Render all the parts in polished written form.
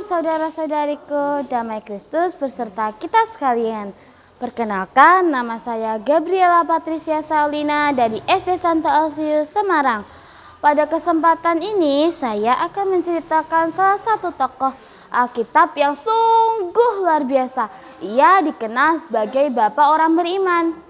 Shalom saudara-saudariku, damai Kristus beserta kita sekalian. Perkenalkan, nama saya Gabriela Patricia Saulina dari SD Santo Alfius, Semarang. Pada kesempatan ini, saya akan menceritakan salah satu tokoh Alkitab yang sungguh luar biasa. Ia dikenal sebagai Bapak orang beriman.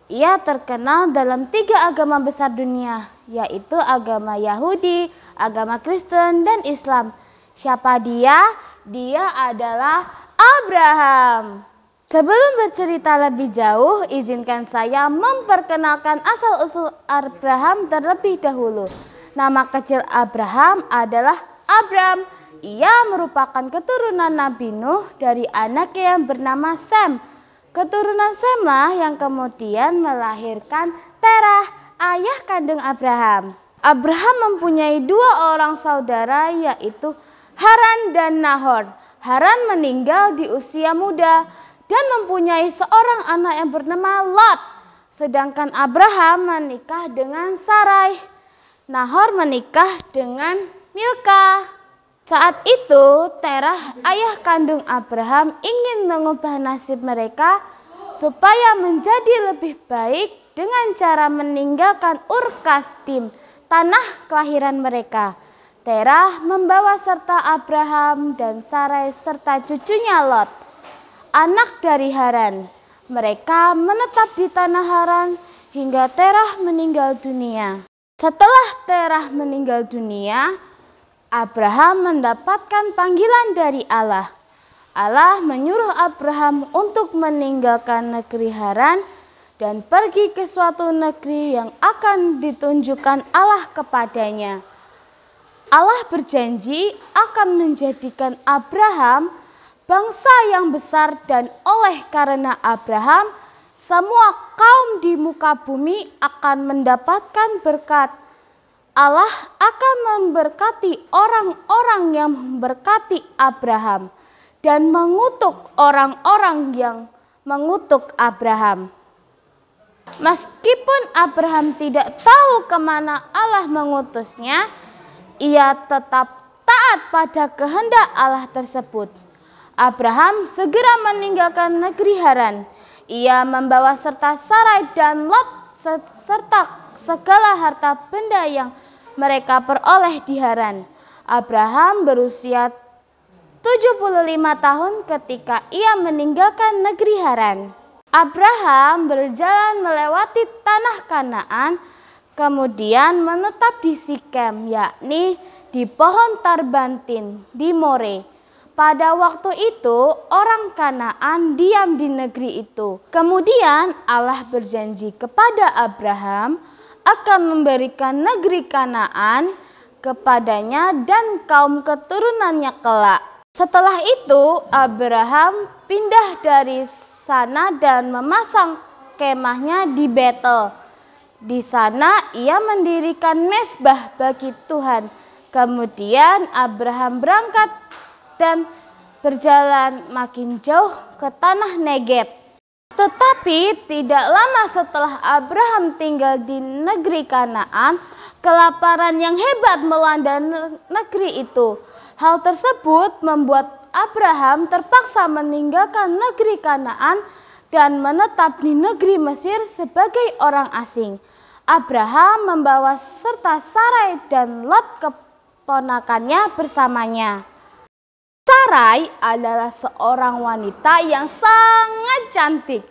Ia terkenal dalam 3 agama besar dunia, yaitu agama Yahudi, agama Kristen, dan Islam. Siapa dia? Dia adalah Abraham. Sebelum bercerita lebih jauh, izinkan saya memperkenalkan asal-usul Abraham terlebih dahulu. Nama kecil Abraham adalah Abram. Ia merupakan keturunan Nabi Nuh dari anaknya yang bernama Sem. Keturunan Semlah yang kemudian melahirkan Terah, ayah kandung Abraham. Abraham mempunyai 2 orang saudara, yaitu Haran dan Nahor. Haran meninggal di usia muda dan mempunyai seorang anak yang bernama Lot. Sedangkan Abraham menikah dengan Sarai. Nahor menikah dengan Milka. Saat itu, Terah, ayah kandung Abraham, ingin mengubah nasib mereka supaya menjadi lebih baik dengan cara meninggalkan Ur Kasdim, tanah kelahiran mereka. Terah membawa serta Abraham dan Sarai serta cucunya Lot, anak dari Haran. Mereka menetap di tanah Haran hingga Terah meninggal dunia. Setelah Terah meninggal dunia, Abraham mendapatkan panggilan dari Allah. Allah menyuruh Abraham untuk meninggalkan negeri Haran dan pergi ke suatu negeri yang akan ditunjukkan Allah kepadanya. Allah berjanji akan menjadikan Abraham bangsa yang besar, dan oleh karena Abraham, semua kaum di muka bumi akan mendapatkan berkat. Allah akan memberkati orang-orang yang memberkati Abraham dan mengutuk orang-orang yang mengutuk Abraham. Meskipun Abraham tidak tahu kemana Allah mengutusnya, ia tetap taat pada kehendak Allah tersebut. Abraham segera meninggalkan negeri Haran. Ia membawa serta Sarai dan Lot serta segala harta benda yang mereka peroleh di Haran. Abraham berusia 75 tahun ketika ia meninggalkan negeri Haran. Abraham berjalan melewati tanah Kanaan, kemudian menetap di Sikem, yakni di pohon Tarbantin di More. Pada waktu itu, orang Kanaan diam di negeri itu. Kemudian Allah berjanji kepada Abraham akan memberikan negeri Kanaan kepadanya dan kaum keturunannya kelak. Setelah itu, Abraham pindah dari sana dan memasang kemahnya di Betel. Di sana ia mendirikan mezbah bagi Tuhan. Kemudian Abraham berangkat dan berjalan makin jauh ke tanah Negeb. Tetapi tidak lama setelah Abraham tinggal di negeri Kanaan, kelaparan yang hebat melanda negeri itu. Hal tersebut membuat Abraham terpaksa meninggalkan negeri Kanaan dan menetap di negeri Mesir sebagai orang asing. Abraham membawa serta Sarai dan Lot keponakannya bersamanya. Sarai adalah seorang wanita yang sangat cantik.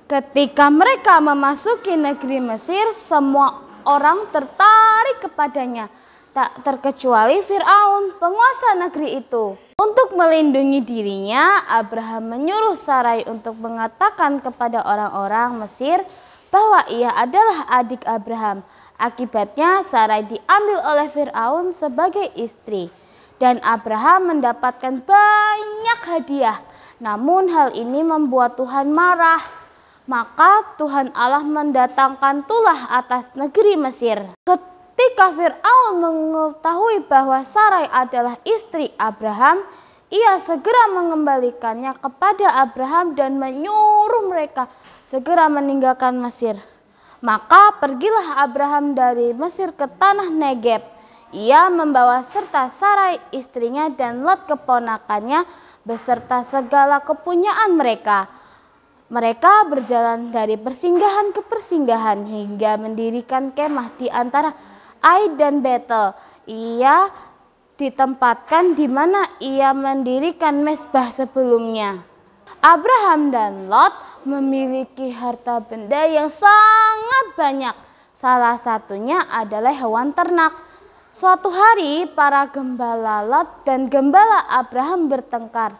Ketika mereka memasuki negeri Mesir, semua orang tertarik kepadanya, tak terkecuali Firaun, penguasa negeri itu. Untuk melindungi dirinya, Abraham menyuruh Sarai untuk mengatakan kepada orang-orang Mesir bahwa ia adalah adik Abraham. Akibatnya Sarai diambil oleh Firaun sebagai istri. Dan Abraham mendapatkan banyak hadiah. Namun hal ini membuat Tuhan marah. Maka Tuhan Allah mendatangkan tulah atas negeri Mesir. Ketika Firaun mengetahui bahwa Sarai adalah istri Abraham, ia segera mengembalikannya kepada Abraham dan menyuruh mereka segera meninggalkan Mesir. Maka pergilah Abraham dari Mesir ke tanah Negeb, Ia membawa serta Sarai istrinya dan Lot keponakannya beserta segala kepunyaan mereka. Mereka berjalan dari persinggahan ke persinggahan hingga mendirikan kemah di antara Ai dan Betel. Ia ditempatkan di mana ia mendirikan mezbah sebelumnya. Abraham dan Lot memiliki harta benda yang sangat banyak. Salah satunya adalah hewan ternak. Suatu hari para gembala Lot dan gembala Abraham bertengkar.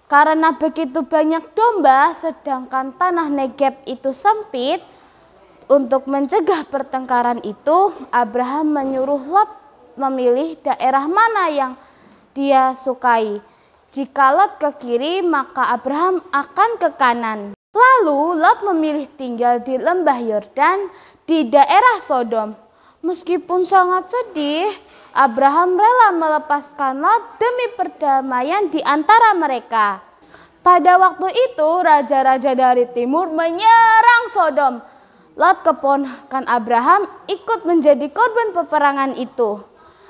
Karena begitu banyak domba sedangkan tanah Negeb itu sempit, untuk mencegah pertengkaran itu Abraham menyuruh Lot memilih daerah mana yang dia sukai. Jika Lot ke kiri, maka Abraham akan ke kanan. Lalu Lot memilih tinggal di lembah Yordan di daerah Sodom. Meskipun sangat sedih, Abraham rela melepaskan Lot demi perdamaian di antara mereka. Pada waktu itu, raja-raja dari timur menyerang Sodom. Lot keponakan Abraham ikut menjadi korban peperangan itu.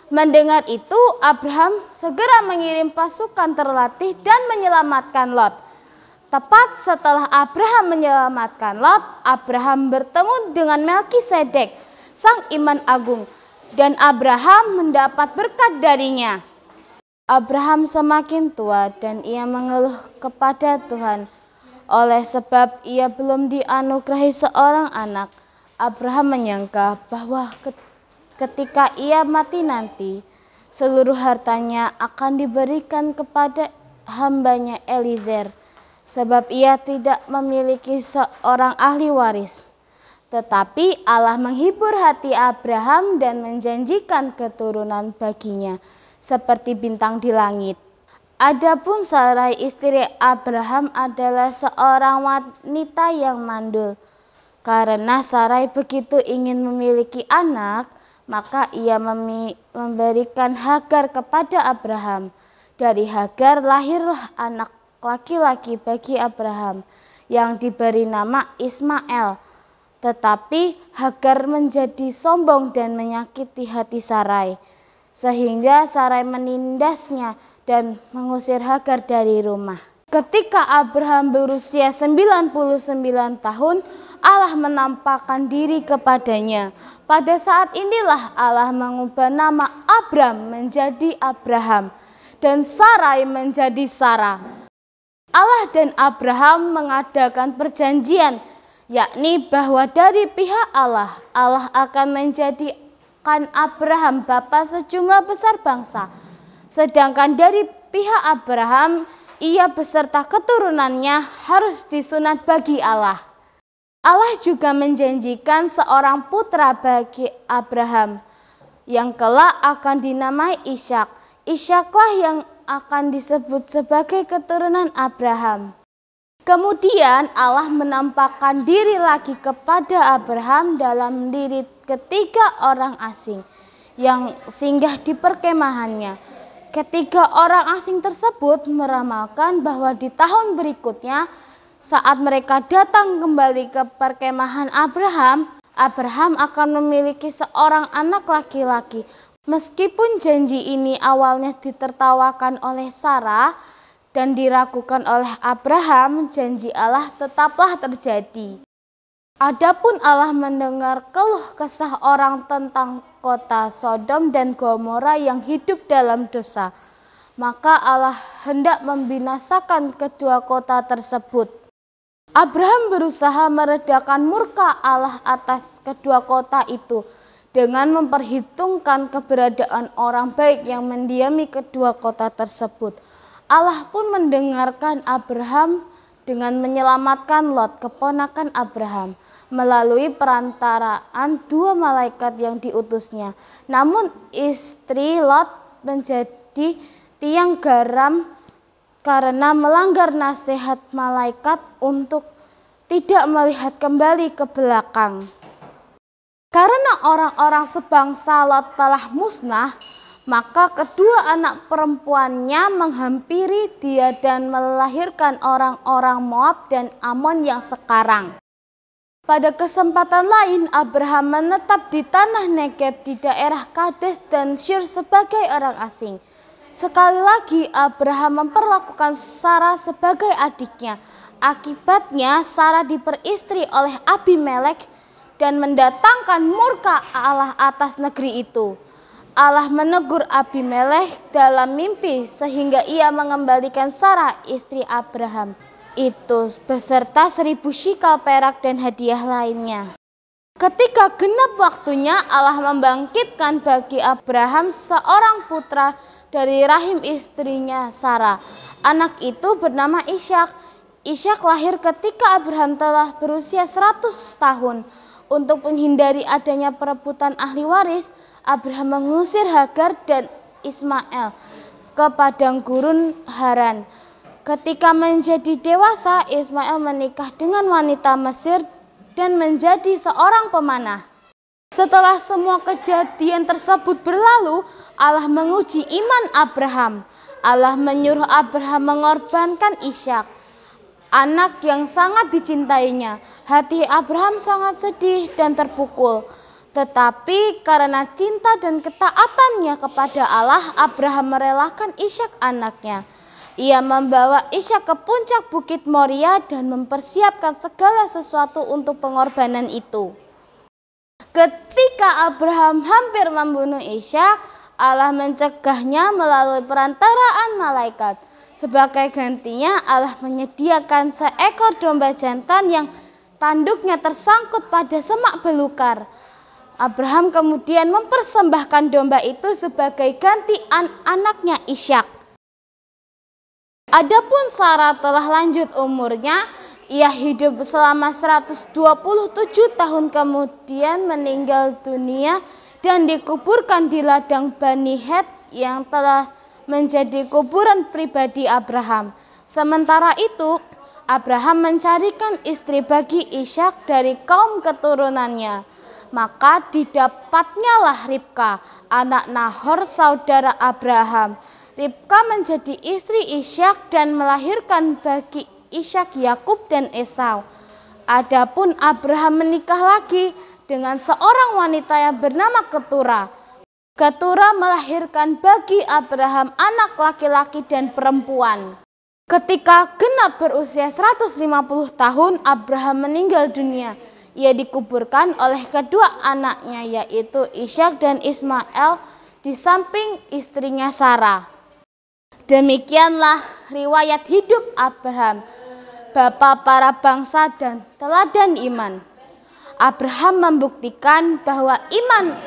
Mendengar itu, Abraham segera mengirim pasukan terlatih dan menyelamatkan Lot. Tepat setelah Abraham menyelamatkan Lot, Abraham bertemu dengan Melkisedek, sang imam agung, dan Abraham mendapat berkat darinya. Abraham semakin tua dan ia mengeluh kepada Tuhan. Oleh sebab ia belum dianugerahi seorang anak, Abraham menyangka bahwa ketika ia mati nanti, seluruh hartanya akan diberikan kepada hambanya Eliezer, sebab ia tidak memiliki seorang ahli waris. Tetapi Allah menghibur hati Abraham dan menjanjikan keturunan baginya, seperti bintang di langit. Adapun Sarai istri Abraham adalah seorang wanita yang mandul. Karena Sarai begitu ingin memiliki anak, maka ia memberikan Hagar kepada Abraham. Dari Hagar lahirlah anak laki-laki bagi Abraham yang diberi nama Ismail. Tetapi Hagar menjadi sombong dan menyakiti hati Sarai, sehingga Sarai menindasnya dan mengusir Hagar dari rumah. Ketika Abraham berusia 99 tahun, Allah menampakkan diri kepadanya. Pada saat inilah Allah mengubah nama Abram menjadi Abraham dan Sarai menjadi Sarah. Allah dan Abraham mengadakan perjanjian, yakni bahwa dari pihak Allah akan menjadikan Abraham bapa sejumlah besar bangsa. Sedangkan dari pihak Abraham, ia beserta keturunannya harus disunat bagi Allah. Allah juga menjanjikan seorang putra bagi Abraham, yang kelak akan dinamai Ishak. Ishaklah yang akan disebut sebagai keturunan Abraham. Kemudian Allah menampakkan diri lagi kepada Abraham dalam diri ketiga orang asing yang singgah di perkemahannya. Ketiga orang asing tersebut meramalkan bahwa di tahun berikutnya, saat mereka datang kembali ke perkemahan Abraham, Abraham akan memiliki seorang anak laki-laki. Meskipun janji ini awalnya ditertawakan oleh Sarah dan diragukan oleh Abraham, janji Allah tetaplah terjadi. Adapun Allah mendengar keluh kesah orang tentang kota Sodom dan Gomora yang hidup dalam dosa, maka Allah hendak membinasakan kedua kota tersebut. Abraham berusaha meredakan murka Allah atas kedua kota itu dengan memperhitungkan keberadaan orang baik yang mendiami kedua kota tersebut. Allah pun mendengarkan Abraham dengan menyelamatkan Lot, keponakan Abraham, melalui perantaraan dua malaikat yang diutusnya. Namun istri Lot menjadi tiang garam karena melanggar nasihat malaikat untuk tidak melihat kembali ke belakang. Karena orang-orang sebangsa Lot telah musnah, maka kedua anak perempuannya menghampiri dia dan melahirkan orang-orang Moab dan Amon yang sekarang. Pada kesempatan lain, Abraham menetap di tanah Negeb di daerah Kades dan Syur sebagai orang asing. Sekali lagi, Abraham memperlakukan Sarah sebagai adiknya. Akibatnya, Sarah diperistri oleh Abimelek dan mendatangkan murka Allah atas negeri itu. Allah menegur Abimelek dalam mimpi sehingga ia mengembalikan Sarah, istri Abraham itu beserta 1000 shikal perak dan hadiah lainnya. Ketika genap waktunya, Allah membangkitkan bagi Abraham seorang putra dari rahim istrinya Sarah. Anak itu bernama Ishak. Ishak lahir ketika Abraham telah berusia 100 tahun. Untuk menghindari adanya perebutan ahli waris, Abraham mengusir Hagar dan Ismail ke padang gurun Haran. Ketika menjadi dewasa, Ismail menikah dengan wanita Mesir dan menjadi seorang pemanah. Setelah semua kejadian tersebut berlalu, Allah menguji iman Abraham. Allah menyuruh Abraham mengorbankan Ishak, anak yang sangat dicintainya. Hati Abraham sangat sedih dan terpukul. Tetapi karena cinta dan ketaatannya kepada Allah, Abraham merelakan Ishak anaknya. Ia membawa Ishak ke puncak bukit Moria dan mempersiapkan segala sesuatu untuk pengorbanan itu. Ketika Abraham hampir membunuh Ishak, Allah mencegahnya melalui perantaraan malaikat. Sebagai gantinya, Allah menyediakan seekor domba jantan yang tanduknya tersangkut pada semak belukar. Abraham kemudian mempersembahkan domba itu sebagai ganti anaknya Ishak. Adapun Sarah telah lanjut umurnya, ia hidup selama 127 tahun kemudian meninggal dunia dan dikuburkan di ladang Bani Het yang telah menjadi kuburan pribadi Abraham. Sementara itu, Abraham mencarikan istri bagi Ishak dari kaum keturunannya. Maka didapatnyalah Ribka, anak Nahor saudara Abraham. Ribka menjadi istri Ishak dan melahirkan bagi Ishak Yakub dan Esau. Adapun Abraham menikah lagi dengan seorang wanita yang bernama Ketura. Ketura melahirkan bagi Abraham anak laki-laki dan perempuan. Ketika genap berusia 150 tahun, Abraham meninggal dunia. Ia dikuburkan oleh kedua anaknya, yaitu Ishak dan Ismail, di samping istrinya Sarah. Demikianlah riwayat hidup Abraham, bapa para bangsa dan teladan iman. Abraham membuktikan bahwa iman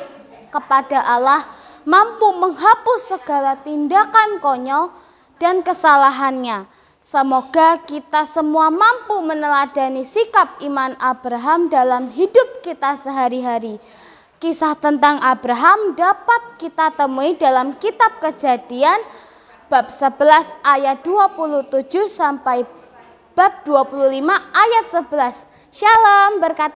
kepada Allah mampu menghapus segala tindakan konyol dan kesalahannya. Semoga kita semua mampu meneladani sikap iman Abraham dalam hidup kita sehari-hari. Kisah tentang Abraham dapat kita temui dalam kitab Kejadian bab 11 ayat 27 sampai bab 25 ayat 11. Shalom, berkat